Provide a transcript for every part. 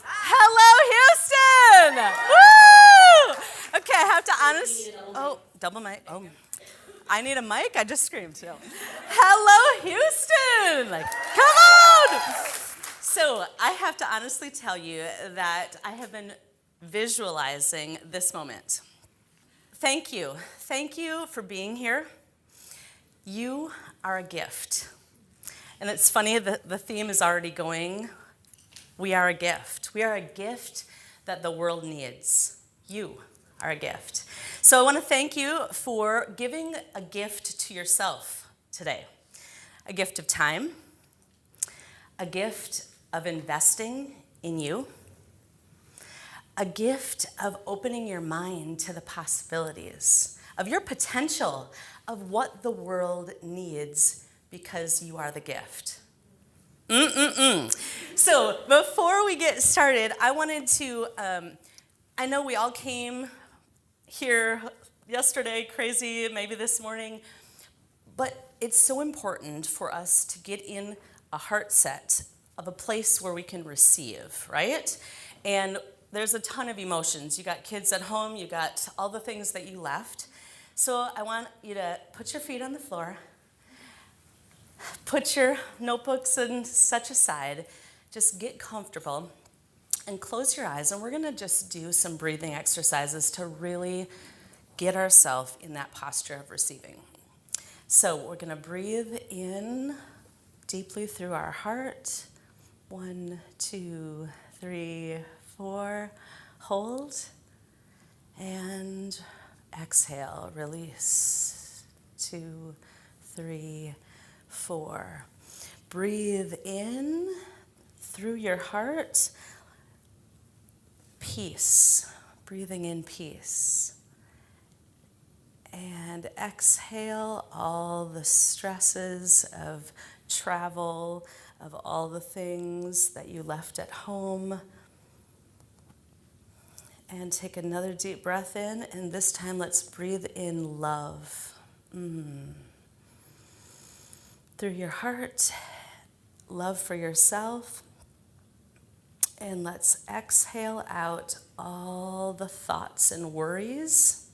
Hello, Houston! Woo! Okay, I have to honestly. Oh, double mic. Oh, I need a mic. I just screamed. So. Hello, Houston! Like, come on! So I have to honestly tell you that I have been visualizing this moment. Thank you. Thank you for being here. You are a gift. And it's funny that the theme is already going. We are a gift. We are a gift that the world needs. You are a gift. So I want to thank you for giving a gift to yourself today. A gift of time, a gift of investing in you, a gift of opening your mind to the possibilities, of your potential, of what the world needs because you are the gift. So before we get started, I wanted to, I know we all came here yesterday, crazy, maybe this morning, but it's so important for us to get in a heart set of a place where we can receive, right? And there's a ton of emotions. You got kids at home, you got all the things that you left. So I want you to put your feet on the floor, put your notebooks and such aside, just get comfortable and close your eyes, and we're gonna just do some breathing exercises to really get ourselves in that posture of receiving. So we're gonna breathe in deeply through our heart. 1, 2, 3, 4. Hold and exhale, release. 2, 3, 4. Breathe in through your heart. Peace. Breathing in peace. And exhale all the stresses of travel, of all the things that you left at home. And take another deep breath in, and this time let's breathe in love. Through your heart, love for yourself. And let's exhale out all the thoughts and worries.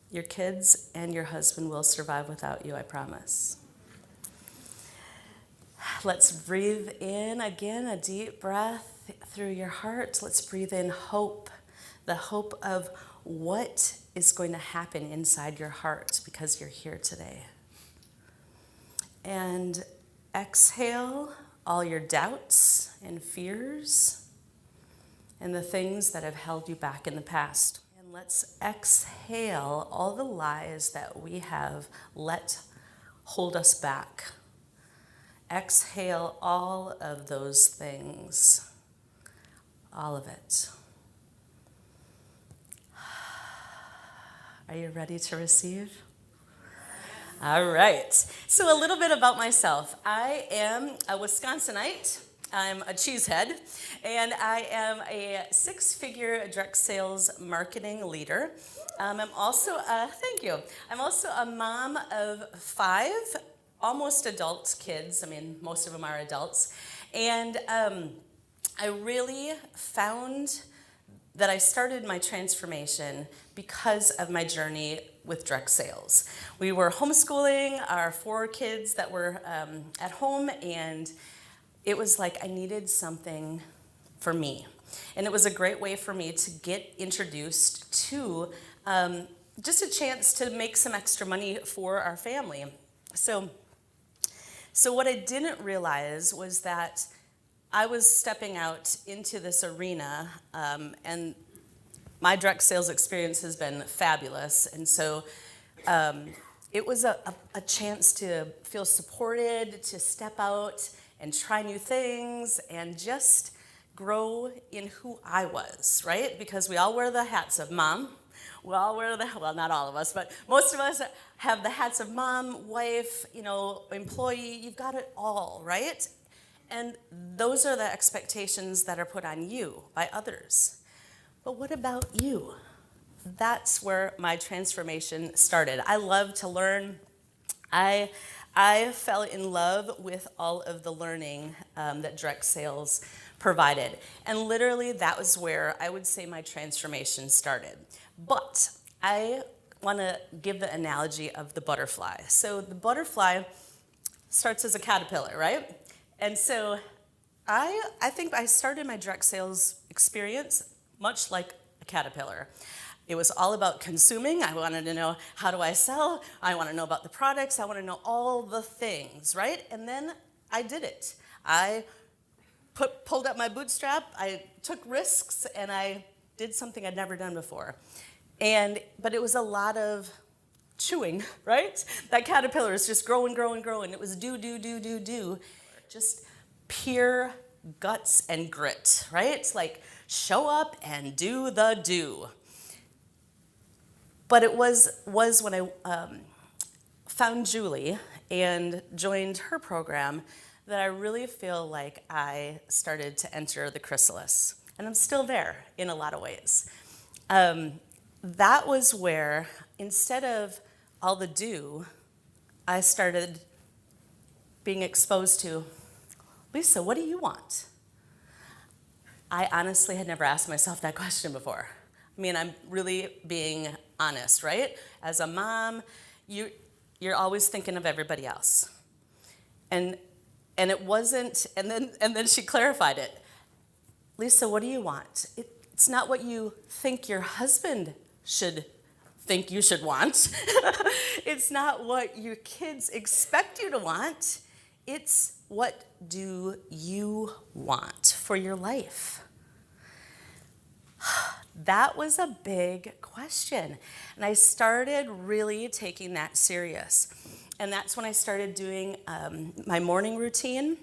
Your kids and your husband will survive without you, I promise. Let's breathe in again, a deep breath through your heart. Let's breathe in hope, the hope of what is going to happen inside your heart because you're here today. And exhale all your doubts and fears and the things that have held you back in the past. And let's exhale all the lies that we have let hold us back. Exhale all of those things, all of it. Are you ready to receive? All right. So a little bit about myself. I am a Wisconsinite. I'm a cheesehead, and I am a 6-figure direct sales marketing leader. I'm also thank you. I'm also a mom of 5 almost adult kids. I mean, most of them are adults. And I really found that I started my transformation because of my journey with direct sales. We were homeschooling our 4 kids that were at home, and it was like I needed something for me. And it was a great way for me to get introduced to just a chance to make some extra money for our family. So what I didn't realize was that I was stepping out into this arena, and my direct sales experience has been fabulous. And so it was a chance to feel supported, to step out and try new things and just grow in who I was, right? Because we all wear the hats of mom. We all wear well, not all of us, but most of us have the hats of mom, wife, employee. You've got it all, right? And those are the expectations that are put on you by others. But what about you? That's where my transformation started. I love to learn. I I fell in love with all of the learning that direct sales provided. And literally, that was where I would say my transformation started. But I want to give the analogy of the butterfly. So the butterfly starts as a caterpillar, right? And so I think I started my direct sales experience much like a caterpillar. It was all about consuming. I wanted to know, how do I sell? I want to know about the products. I want to know all the things, right? And then I did it. I pulled up my bootstrap, I took risks, and I did something I'd never done before. But it was a lot of chewing, right? That caterpillar is just growing, growing, growing. It was do. Just pure guts and grit, right? It's like show up and do the do. But it was when I found Julie and joined her program that I really feel like I started to enter the chrysalis. And I'm still there in a lot of ways. That was where, instead of all the do, I started being exposed to, Lisa, what do you want? I honestly had never asked myself that question before. I mean, I'm really being honest, right? As a mom, you're always thinking of everybody else. And it wasn't, and then she clarified it. Lisa, what do you want? It's not what you think your husband should think you should want. It's not what your kids expect you to want. It's what do you want for your life? That was a big question. And I started really taking that serious. And that's when I started doing my morning routine.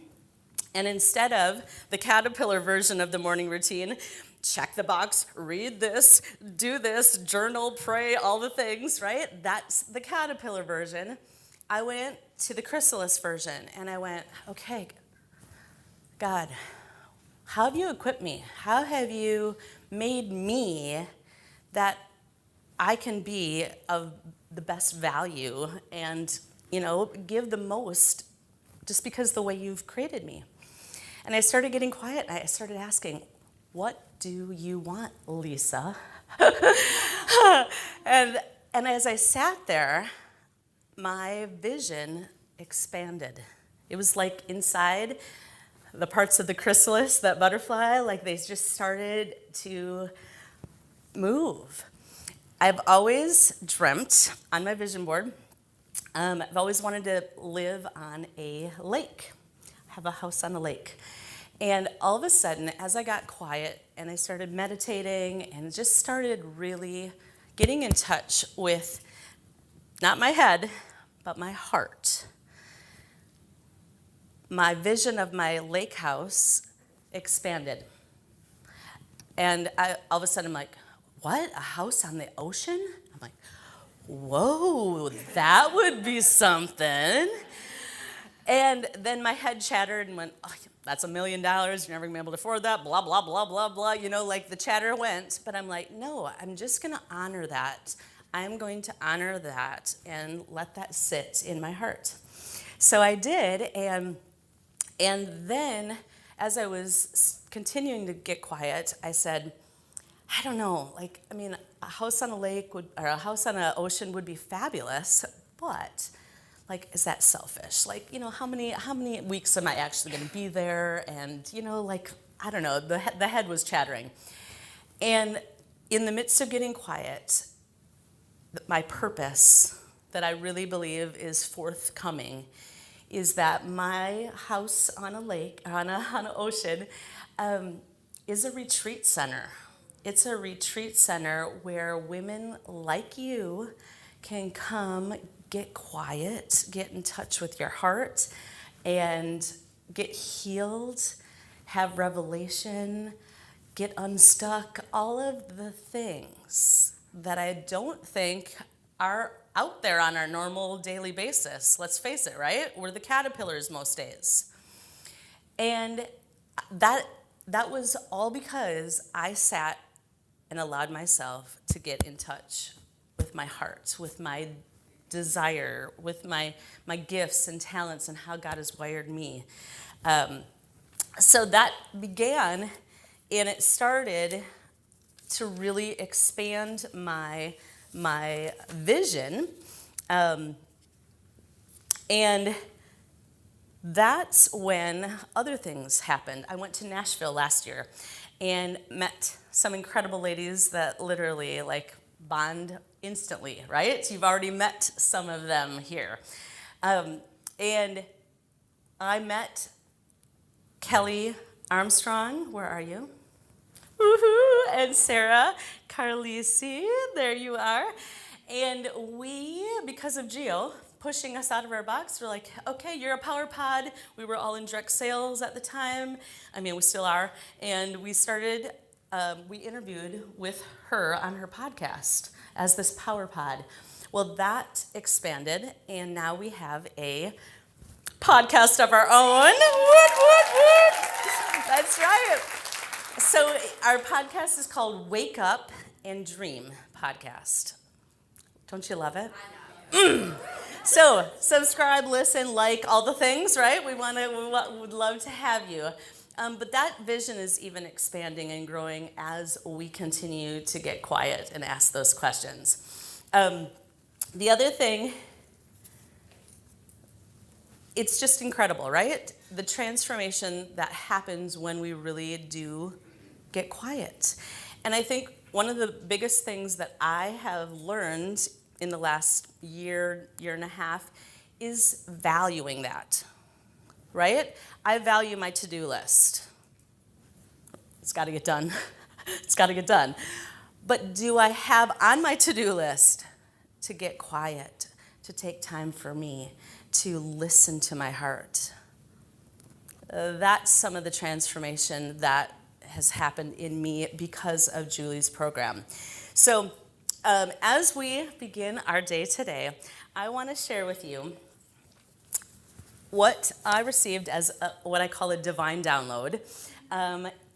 And instead of the caterpillar version of the morning routine, check the box, read this, do this, journal, pray, all the things, right? That's the caterpillar version. I went to the chrysalis version, and I went, okay, God, how have you equipped me? How have you made me that I can be of the best value and, give the most just because the way you've created me? And I started getting quiet. I started asking, what do you want, Lisa? and as I sat there, my vision expanded. It was like inside the parts of the chrysalis, that butterfly, like they just started to move. I've always dreamt on my vision board, I've always wanted to live on a lake, have a house on a lake. And all of a sudden, as I got quiet and I started meditating and just started really getting in touch with not my head, but my heart, my vision of my lake house expanded. And all of a sudden, I'm like, what? A house on the ocean? I'm like, whoa, that would be something. And then my head chattered and went, oh, that's $1 million. You're never going to be able to afford that, blah, blah, blah, blah, blah. Like the chatter went. But I'm like, no, I'm just going to honor that. I'm going to honor that and let that sit in my heart. So I did. And then as I was continuing to get quiet, I said, I don't know, a house on a lake or a house on an ocean would be fabulous, but is that selfish? How many weeks am I actually going to be there? And, I don't know, the head was chattering. And in the midst of getting quiet, my purpose that I really believe is forthcoming is that my house on a lake, on an ocean, is a retreat center. It's a retreat center where women like you can come, get quiet, get in touch with your heart, and get healed, have revelation, get unstuck, all of the things that I don't think are out there on our normal daily basis. Let's face it, right? We're the caterpillars most days. And that was all because I sat and allowed myself to get in touch with my heart, with my desire, with my gifts and talents and how God has wired me. So that began, and it started to really expand my vision. And that's when other things happened. I went to Nashville last year and met some incredible ladies that literally like bond instantly, right? You've already met some of them here. And I met Kelly Armstrong, where are you? Woohoo! And Sarah Carlisi, there you are. And we, because of Gio pushing us out of our box, we're like, okay, you're a power pod. We were all in direct sales at the time. I mean, we still are. And we started, we interviewed with her on her podcast as this power pod. Well, that expanded, and now we have a podcast of our own. Woot, woot, woot. That's right. So our podcast is called Wake Up and Dream Podcast. Don't you love it? I know. So subscribe, listen, like, all the things, right? We would love to have you. But that vision is even expanding and growing as we continue to get quiet and ask those questions. The other thing, it's just incredible, right? The transformation that happens when we really do get quiet. And I think one of the biggest things that I have learned in the last year and a half is valuing that, right? I value my to-do list. It's got to get done. It's got to get done. But do I have on my to-do list to get quiet, to take time for me, to listen to my heart? That's some of the transformation that has happened in me because of Julie's program. So as we begin our day today, I want to share with you what I received as what I call a divine download.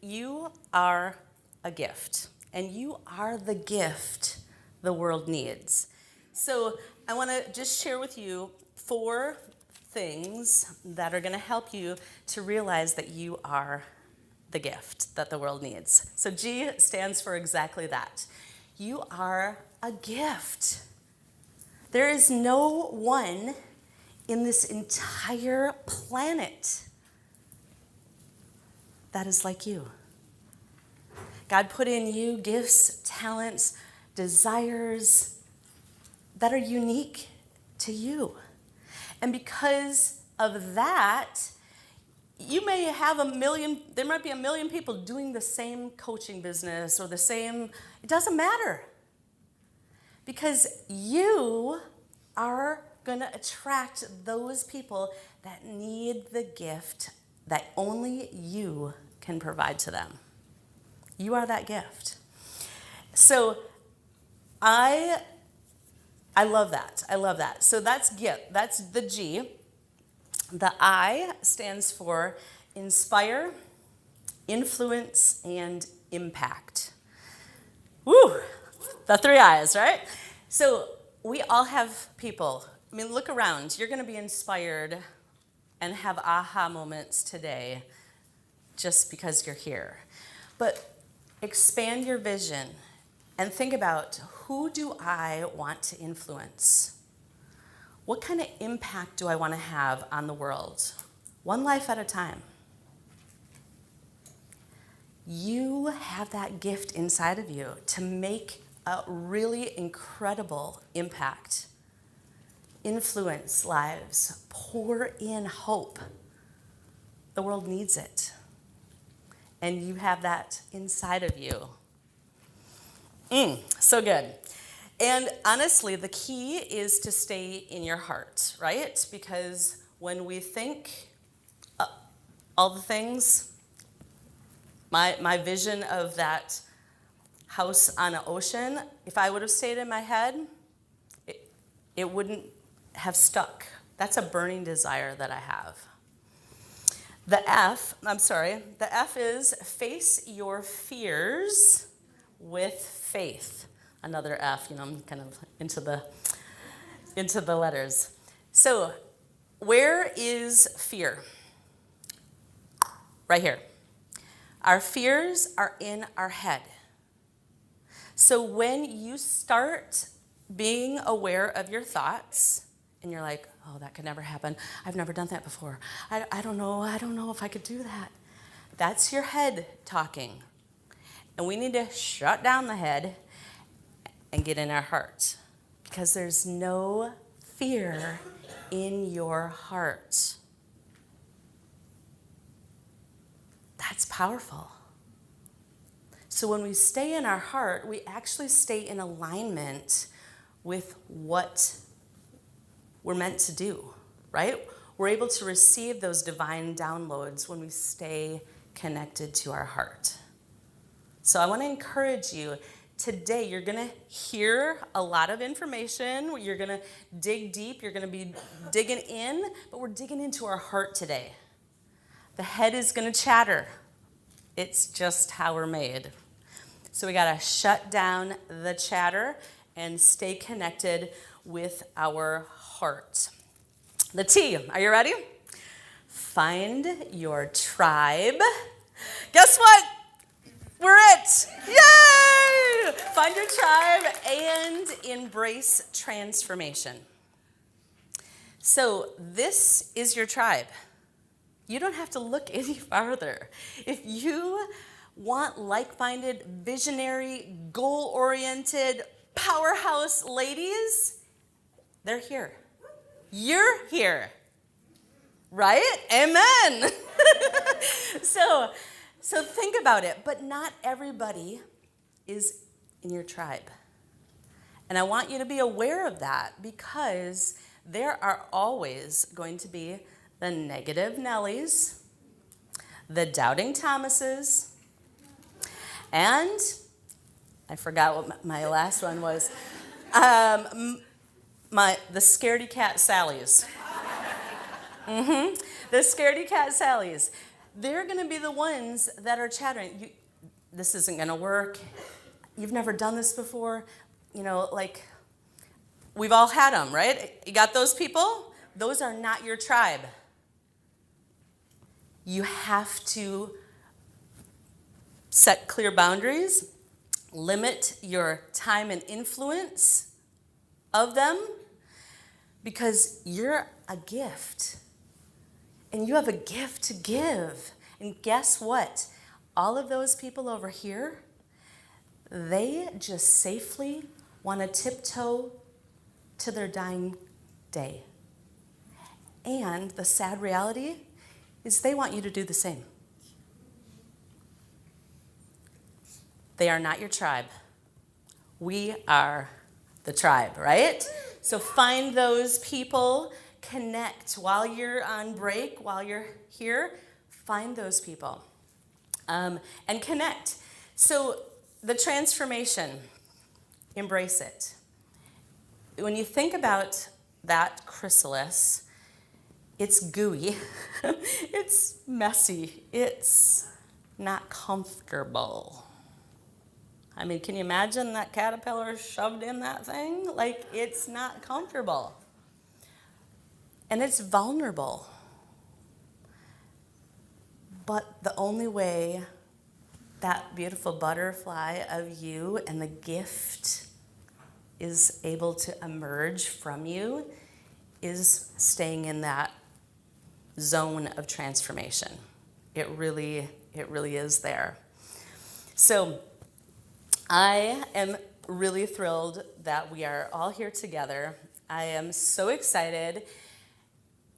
You are a gift, and you are the gift the world needs. So I want to just share with you 4 things that are going to help you to realize that you are the gift that the world needs. So G stands for exactly that. You are a gift. There is no one in this entire planet that is like you. God put in you gifts, talents, desires that are unique to you. And because of that, you may have there might be a million people doing the same coaching business or the same, it doesn't matter. Because you are going to attract those people that need the gift that only you can provide to them. You are that gift. So I love that. I love that. So that's gift. That's the G. The I stands for inspire, influence, and impact. Woo! The 3 I's, right? So we all have people. I mean, look around. You're going to be inspired and have aha moments today just because you're here. But expand your vision and think about, who do I want to influence? What kind of impact do I want to have on the world? One life at a time. You have that gift inside of you to make a really incredible impact. Influence lives. Pour in hope. The world needs it. And you have that inside of you. So good. And honestly, the key is to stay in your heart, right? Because when we think all the things, my vision of that house on an ocean, if I would have stayed in my head, it wouldn't have stuck. That's a burning desire that I have. The F is face your fears with faith. Another F, I'm kind of into the into the letters. So, where is fear? Right here. Our fears are in our head. So when you start being aware of your thoughts, and you're like, oh, that could never happen. I've never done that before. I don't know if I could do that. That's your head talking. And we need to shut down the head and get in our heart. Because there's no fear in your heart. That's powerful. So when we stay in our heart, we actually stay in alignment with what we're meant to do, right? We're able to receive those divine downloads when we stay connected to our heart. So I want to encourage you, today you're going to hear a lot of information. You're going to dig deep. You're going to be digging in, but we're digging into our heart today. The head is going to chatter. It's just how we're made. So we got to shut down the chatter and stay connected with our heart. The T, are you ready? Find your tribe. Guess what? We're it. Yay! Find your tribe and embrace transformation. So this is your tribe. You don't have to look any farther. If you want like-minded, visionary, goal-oriented, powerhouse ladies, they're here. You're here. Right? Amen. So think about it. But not everybody is in your tribe. And I want you to be aware of that because there are always going to be the negative Nellies, the doubting Thomases, and I forgot what my last one was, the scaredy cat Sallys. The scaredy cat Sallys. They're going to be the ones that are chattering. This isn't going to work. You've never done this before. You know, like, we've all had them, right? You got those people? Those are not your tribe. You have to set clear boundaries, limit your time and influence of them, because you're a gift. And you have a gift to give. And guess what? All of those people over here, they just safely want to tiptoe to their dying day. And the sad reality is they want you to do the same. They are not your tribe. We are the tribe, right? So find those people, connect while you're on break, while you're here, find those people and connect. So the transformation, embrace it. When you think about that chrysalis, it's gooey, it's messy, it's not comfortable. I mean, can you imagine that caterpillar shoved in that thing? Like, it's not comfortable. And it's vulnerable. But the only way that beautiful butterfly of you and the gift is able to emerge from you is staying in that zone of transformation. It really is there. So I am really thrilled that we are all here together. I am so excited.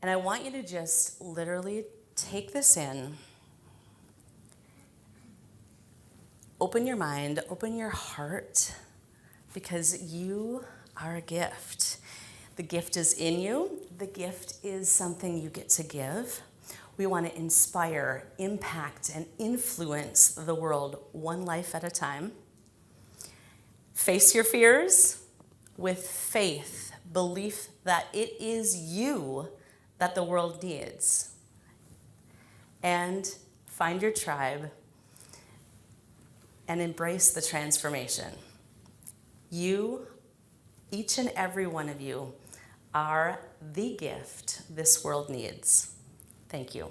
And I want you to just literally take this in. Open your mind, open your heart, because you are a gift. The gift is in you. The gift is something you get to give. We want to inspire, impact, and influence the world one life at a time. Face your fears with faith, belief that it is you that the world needs. And find your tribe and embrace the transformation. You, each and every one of you, are the gift this world needs. Thank you.